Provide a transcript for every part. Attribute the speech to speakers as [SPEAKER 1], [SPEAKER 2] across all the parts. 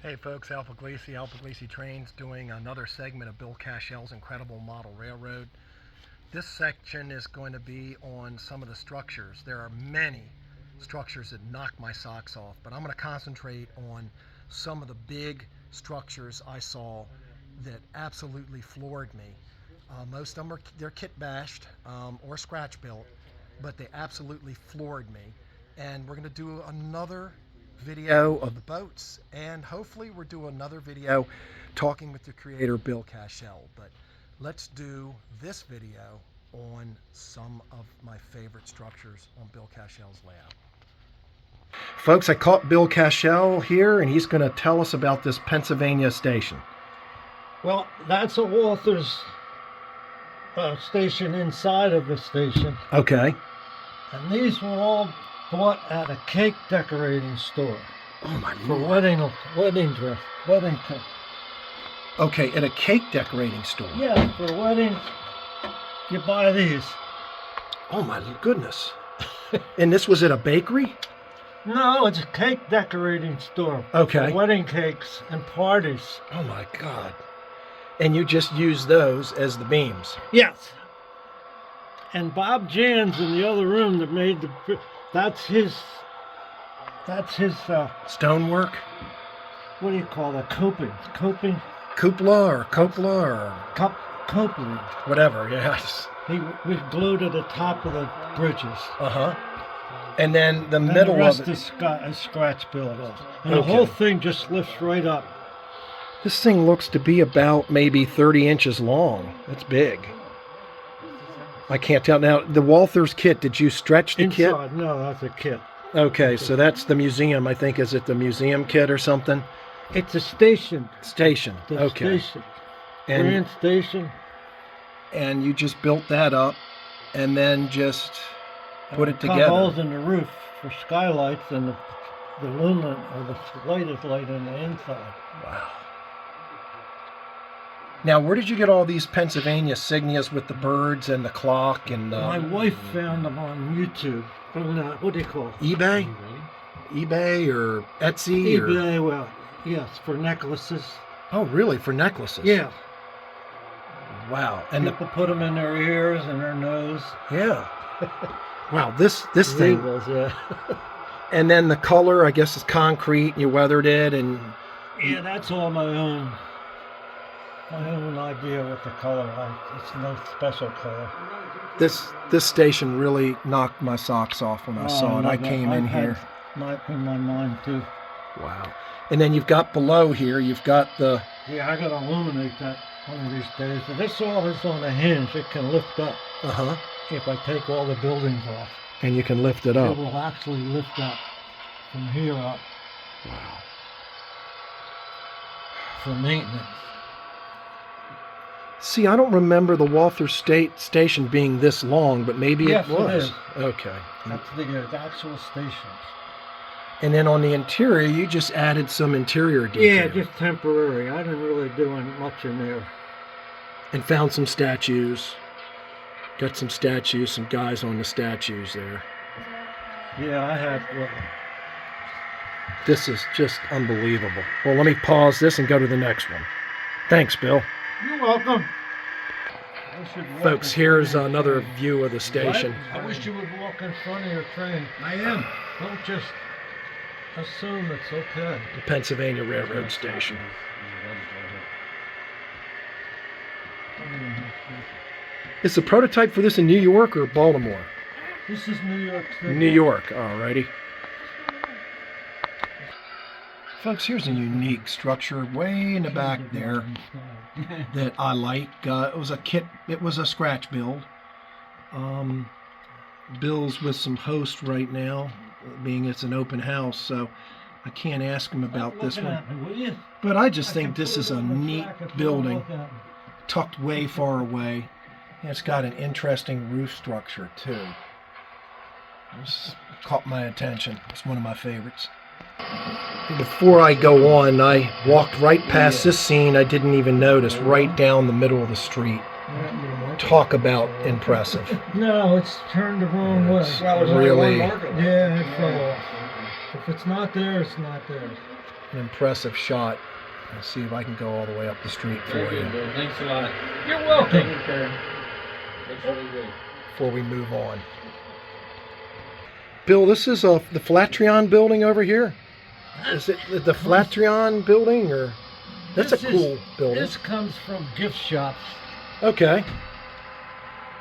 [SPEAKER 1] Hey folks, Al Puglisi Trains, doing another segment of Bill Kachel's incredible model railroad. This section is going to be on some of the structures. There are many structures that knock my socks off, but I'm going to concentrate on some of the big structures I saw that absolutely floored me. Most of them they're kit bashed or scratch built, but they absolutely floored me. And we're going to do another video of the boats, and hopefully we'll do another video talking with the creator Bill Kachel. But let's do this video on some of my favorite structures on Bill Kachel's layout. Folks, I caught Bill Kachel here, and he's going to tell us about this Pennsylvania station.
[SPEAKER 2] Well, that's a Walther's station inside of the station.
[SPEAKER 1] Okay.
[SPEAKER 2] And these were all bought at a cake decorating store.
[SPEAKER 1] Oh my
[SPEAKER 2] For
[SPEAKER 1] Lord.
[SPEAKER 2] wedding cake.
[SPEAKER 1] Okay, at a cake decorating store.
[SPEAKER 2] Yeah, for weddings, you buy these.
[SPEAKER 1] Oh my goodness. And this was at a bakery?
[SPEAKER 2] No, it's a cake decorating store.
[SPEAKER 1] Okay.
[SPEAKER 2] For wedding cakes and parties.
[SPEAKER 1] Oh my God. And you just use those as the beams?
[SPEAKER 2] Yes. And Bob Jan's in the other room that made the... That's his
[SPEAKER 1] Stonework?
[SPEAKER 2] what do you call that? Coping.
[SPEAKER 1] Cupola or
[SPEAKER 2] Coping.
[SPEAKER 1] whatever, yes.
[SPEAKER 2] We glued at the top of the bridges.
[SPEAKER 1] Uh-huh. And then the
[SPEAKER 2] And
[SPEAKER 1] middle
[SPEAKER 2] the rest
[SPEAKER 1] of it.
[SPEAKER 2] is scratch built up. And
[SPEAKER 1] Okay.
[SPEAKER 2] the whole thing just lifts right up.
[SPEAKER 1] This thing looks to be about maybe 30 inches long. That's big. I can't tell. Now, the Walther's kit, did you stretch the kit?
[SPEAKER 2] Inside, no, that's a kit.
[SPEAKER 1] Okay, so that's the museum, I think. Is it the museum kit or something?
[SPEAKER 2] It's a station.
[SPEAKER 1] Station.
[SPEAKER 2] The
[SPEAKER 1] Okay.
[SPEAKER 2] station.
[SPEAKER 1] And
[SPEAKER 2] Grand station.
[SPEAKER 1] and you just built that up and then just put it
[SPEAKER 2] Cut
[SPEAKER 1] together.
[SPEAKER 2] holes in the roof for skylights, and the lumen or the light is light on the inside.
[SPEAKER 1] Wow. Now, where did you get all these Pennsylvania signias with the birds and the clock and
[SPEAKER 2] My wife found them on YouTube. From what do you call it?
[SPEAKER 1] eBay? eBay or Etsy? Or...
[SPEAKER 2] eBay, well, yes, for necklaces.
[SPEAKER 1] Oh, really? For necklaces?
[SPEAKER 2] Yeah.
[SPEAKER 1] Wow. And
[SPEAKER 2] People put them in their ears and their nose.
[SPEAKER 1] yeah. Wow. This thing.
[SPEAKER 2] Labels, yeah.
[SPEAKER 1] And then the color, I guess, is concrete. You weathered it, and
[SPEAKER 2] Yeah, that's all my own idea with the color. It's no special color.
[SPEAKER 1] this station really knocked my socks off when I saw it. I came in here.
[SPEAKER 2] In my mind too.
[SPEAKER 1] Wow. And then you've got below here, you've got the...
[SPEAKER 2] Yeah, I gotta illuminate that one of these days. And this all is on a hinge. It can lift up.
[SPEAKER 1] Uh-huh.
[SPEAKER 2] If I take all the buildings off,
[SPEAKER 1] And you can lift it
[SPEAKER 2] it
[SPEAKER 1] up.
[SPEAKER 2] will actually lift up from here up
[SPEAKER 1] Wow.
[SPEAKER 2] for maintenance.
[SPEAKER 1] See, I don't remember the Walther Station being this long, but maybe
[SPEAKER 2] Yes,
[SPEAKER 1] it was.
[SPEAKER 2] it is.
[SPEAKER 1] Okay.
[SPEAKER 2] That's the actual station.
[SPEAKER 1] And then on the interior, you just added some interior detail.
[SPEAKER 2] Yeah, just temporary. I didn't really do much in there.
[SPEAKER 1] And found some statues. Got some statues, some guys on the statues there.
[SPEAKER 2] Yeah, I had.
[SPEAKER 1] This is just unbelievable. Well, let me pause this and go to the next one. Thanks, Bill.
[SPEAKER 2] You're welcome. I should walk
[SPEAKER 1] Folks,
[SPEAKER 2] in
[SPEAKER 1] here's
[SPEAKER 2] front of your
[SPEAKER 1] another
[SPEAKER 2] train.
[SPEAKER 1] view of the station.
[SPEAKER 2] What? I wish you would walk in front of your train. I am. Don't just assume it's okay.
[SPEAKER 1] The Pennsylvania Railroad Station. Is the prototype for this in New York or Baltimore?
[SPEAKER 2] This is New York City.
[SPEAKER 1] New York, alrighty. Folks, here's a unique structure way in the back there that I like. It was a kit, it was a scratch build. Bill's with some hosts right now, being it's an open house, so I can't ask him about this one. But I just think this is a neat building, tucked way far away. And it's got an interesting roof structure too. This caught my attention. It's one of my favorites. Before I go on, I walked right past this scene I didn't even notice, right down the middle of the street. Talk about impressive.
[SPEAKER 2] No, it's turned the wrong way.
[SPEAKER 1] Really,
[SPEAKER 2] Yeah, it fell off. If it's not there, it's not there.
[SPEAKER 1] an impressive shot. Let's see if I can go all the way up the street for you.
[SPEAKER 2] Thanks a lot. You're welcome.
[SPEAKER 3] That's really good.
[SPEAKER 1] Before we move on. Bill, this is the Flatrion building over here? Is it the Flatrion building, or that's a cool building?
[SPEAKER 2] This comes from gift shops.
[SPEAKER 1] Okay.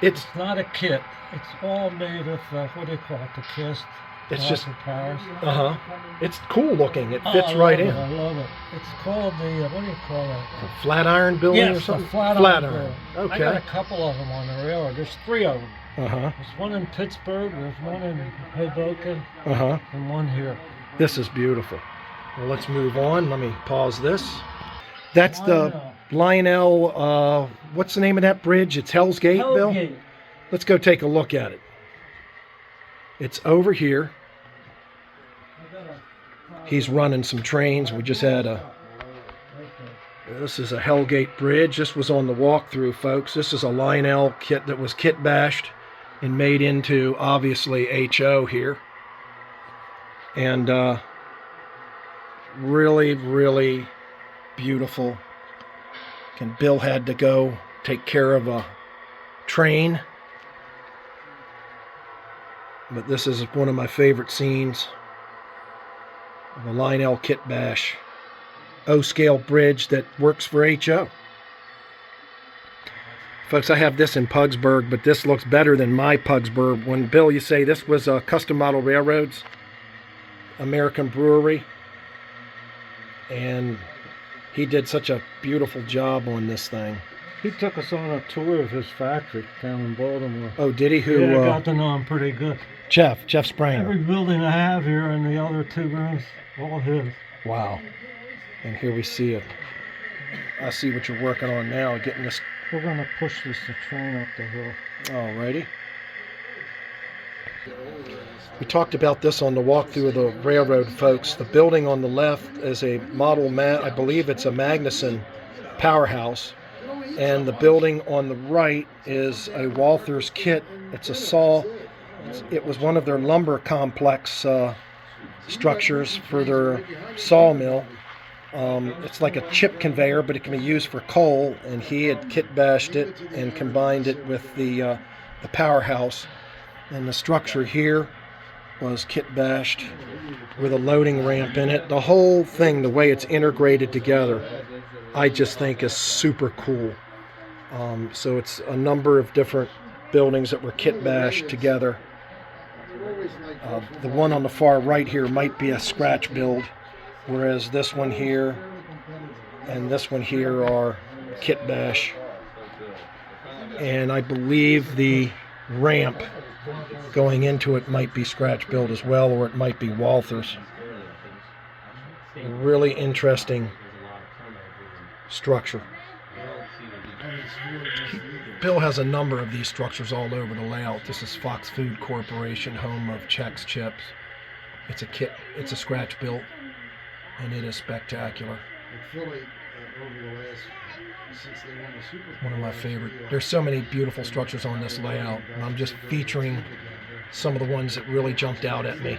[SPEAKER 2] It's not a kit. It's all made of what do you call it? The cast.
[SPEAKER 1] It's just
[SPEAKER 2] powers.
[SPEAKER 1] It's cool looking. It fits right in.
[SPEAKER 2] I love it. It's called the what do you call it?
[SPEAKER 1] The Flatiron building or
[SPEAKER 2] Yes,
[SPEAKER 1] something?
[SPEAKER 2] the Flatiron. Building.
[SPEAKER 1] Okay.
[SPEAKER 2] I got a couple of them on the railroad. There's 3 of them.
[SPEAKER 1] Uh-huh.
[SPEAKER 2] There's one in Pittsburgh, there's one in Hoboken,
[SPEAKER 1] Uh-huh.
[SPEAKER 2] and one here.
[SPEAKER 1] This is beautiful. Well, let's move on. Let me pause this. That's the Lionel, what's the name of that bridge? It's Hell's Gate, Bill?
[SPEAKER 2] Gate.
[SPEAKER 1] Let's go take a look at it. It's over here. He's running some trains. We just had this is a Hellgate Bridge. This was on the walkthrough, folks. This is a Lionel kit that was kit bashed and made into, obviously, HO here. And really, really beautiful. And Bill had to go take care of a train. But this is one of my favorite scenes. The Lionel kit bash. O-scale bridge that works for HO. Folks, I have this in Pugsburg, but this looks better than my Pugsburg. When Bill, you say this was a Custom Model Railroads, American brewery, and he did such a beautiful job on this thing.
[SPEAKER 2] He took us on a tour of his factory down in Baltimore.
[SPEAKER 1] Oh, did he? Who?
[SPEAKER 2] Yeah, I got to know him pretty good.
[SPEAKER 1] Jeff Spranger.
[SPEAKER 2] Every building I have here and the other 2 rooms, all his.
[SPEAKER 1] Wow. And here we see it. I see what you're working on now, getting this.
[SPEAKER 2] We're going to push the train up the hill.
[SPEAKER 1] Alrighty. We talked about this on the walkthrough of the railroad, folks. The building on the left is a model, I believe it's a Magnuson powerhouse. And the building on the right is a Walther's kit. It's a saw. It was one of their lumber complex structures for their sawmill. It's like a chip conveyor, but it can be used for coal, and he had kit bashed it and combined it with the powerhouse. And the structure here was kit bashed with a loading ramp in it. The whole thing, the way it's integrated together, I just think is super cool. So it's a number of different buildings that were kit bashed together. The one on the far right here might be a scratch build, whereas this one here and this one here are kit bash. And I believe the ramp going into it might be scratch build as well, or it might be Walther's. A really interesting structure. Bill has a number of these structures all over the layout. This is Fox Food Corporation, home of Chex Chips. It's a kit, it's a scratch built, and it is spectacular. One of my favorite. There's so many beautiful structures on this layout, and I'm just featuring some of the ones that really jumped out at me.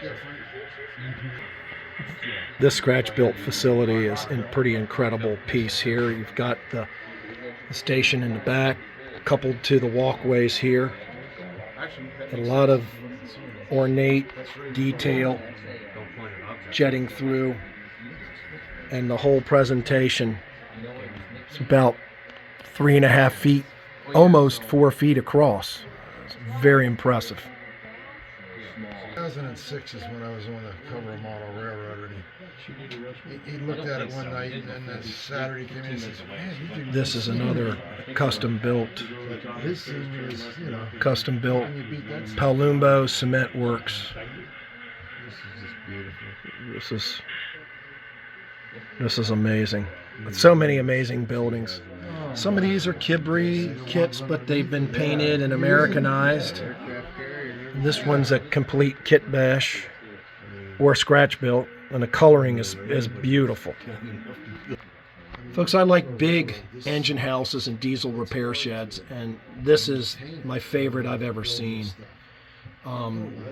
[SPEAKER 1] This scratch built facility is a pretty incredible piece here. You've got the station in the back, coupled to the walkways here. A lot of ornate detail jetting through, and the whole presentation is about 3.5 feet, almost 4 feet across. It's very impressive.
[SPEAKER 4] 2006 is when I was on the cover of Model Railroad, and he looked at it one night, and then Saturday came in and says, "Man, you do
[SPEAKER 1] This is another custom built,
[SPEAKER 4] his scene is, you know,
[SPEAKER 1] custom built
[SPEAKER 4] can you beat that scene?"
[SPEAKER 1] Palumbo Cement Works.
[SPEAKER 4] This is just beautiful.
[SPEAKER 1] This is amazing. So many amazing buildings. Some of these are Kibri kits, but they've been painted and Americanized. This one's a complete kit bash or scratch built, and the coloring is beautiful. Folks, I like big engine houses and diesel repair sheds, and this is my favorite I've ever seen.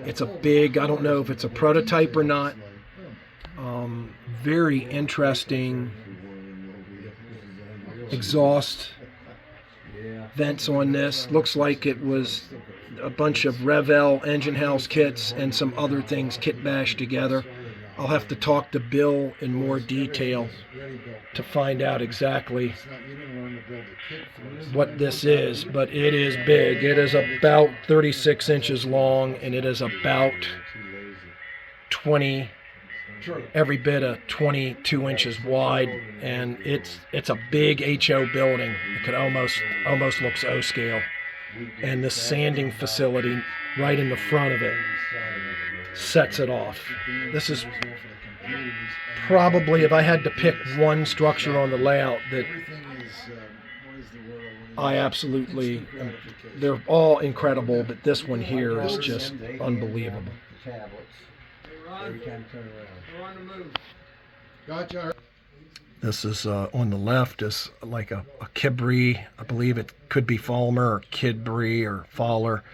[SPEAKER 1] It's a big, I don't know if it's a prototype or not. Very interesting exhaust vents on this. Looks like it was a bunch of Revell engine house kits and some other things kit bashed together. I'll have to talk to Bill in more detail to find out exactly what this is, but it is big. It is about 36 inches long, and it is about 20, every bit of 22 inches wide, and it's a big HO building. It could almost looks O scale. And the sanding facility right in the front of it sets it off. This is probably, if I had to pick one structure on the layout that I absolutely, they're all incredible, but this one here is just unbelievable.
[SPEAKER 4] Gotcha.
[SPEAKER 1] This is on the left is like a Kibri. I believe it could be Falmer or Kidbury or Fowler.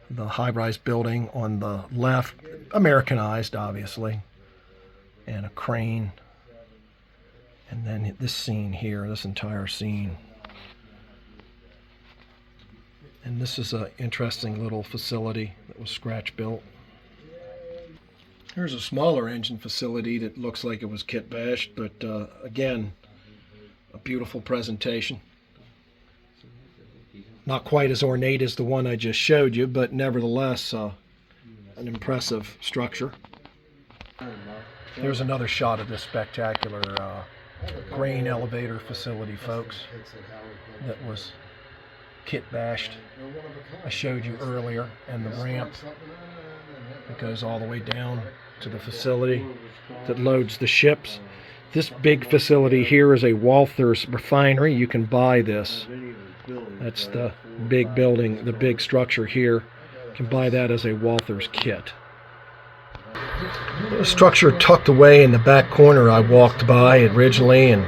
[SPEAKER 1] The high-rise building on the left, Americanized, obviously, and a crane. And then this scene here, this entire scene. And this is an interesting little facility that was scratch built. Here's a smaller engine facility that looks like it was kit bashed, but again, a beautiful presentation. Not quite as ornate as the one I just showed you, but nevertheless an impressive structure. Here's another shot of this spectacular grain elevator facility, folks, that was kit bashed. I showed you earlier, and the ramp that goes all the way down to the facility that loads the ships. This big facility here is a Walthers refinery. You can buy this. That's the big building, the big structure here. You can buy that as a Walthers kit. The structure tucked away in the back corner I walked by originally and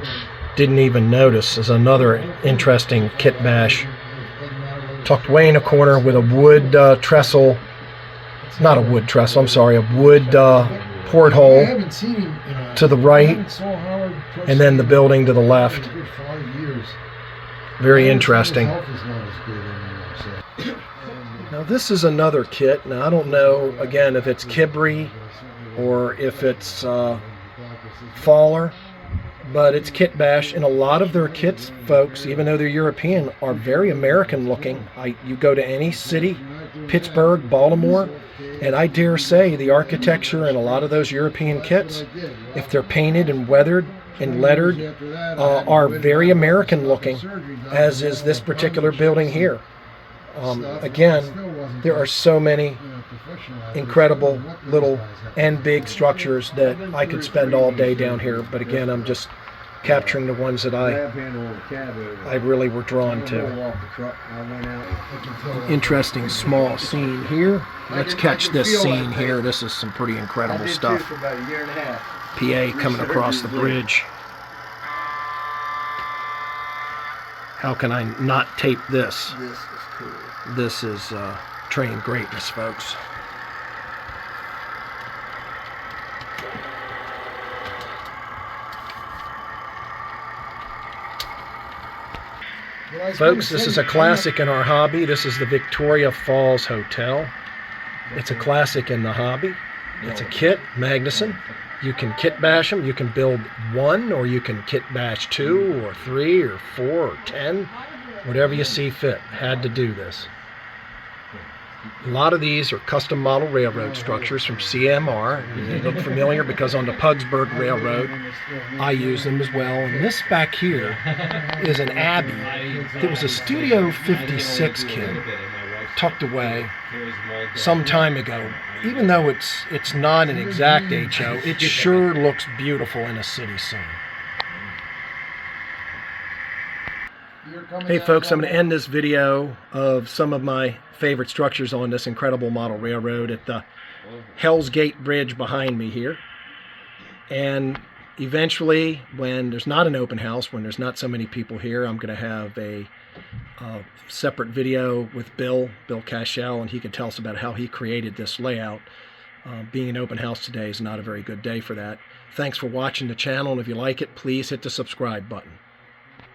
[SPEAKER 1] didn't even notice is another interesting kit bash. Tucked away in a corner with a wood trestle, not a wood trestle, I'm sorry, a wood porthole to the right, and then the building to the left. Very interesting. Now this is another kit. Now I don't know, again, if it's Kibri or if it's Fowler, but it's kit bash, and a lot of their kits, folks, even though they're European, are very American looking. You go to any city, Pittsburgh, Baltimore, and I dare say the architecture in a lot of those European kits, if they're painted and weathered and lettered, are very American looking, as is this particular building here. Again, there are so many incredible little and big structures that I could spend all day down here, but again, I'm just capturing the ones that I really were drawn to. Interesting small scene here. Let's catch this scene here. This is some pretty incredible stuff. PA coming across the bridge. How can I not tape this?
[SPEAKER 3] This is cool.
[SPEAKER 1] This is train greatness, folks. Folks, this is a classic in our hobby. This is the Victoria Falls Hotel. It's a classic in the hobby. It's a kit, Magnuson. You can kit bash them. You can build one, or you can kit bash 2 or 3 or 4 or 10, whatever you see fit. Had to do this. A lot of these are custom model railroad structures from CMR. They look familiar because on the Pugsburg Railroad, I use them as well. And this back here is an Abbey. It was a Studio 56 kit tucked away some time ago. Even though it's not an exact HO, it sure looks beautiful in a city scene. Hey folks, I'm going to end this video of some of my favorite structures on this incredible model railroad at the Hell's Gate Bridge behind me here. And eventually, when there's not an open house, when there's not so many people here, I'm going to have a separate video with Bill Kachel, and he can tell us about how he created this layout. Being an open house today is not a very good day for that. Thanks for watching the channel, and if you like it, please hit the subscribe button.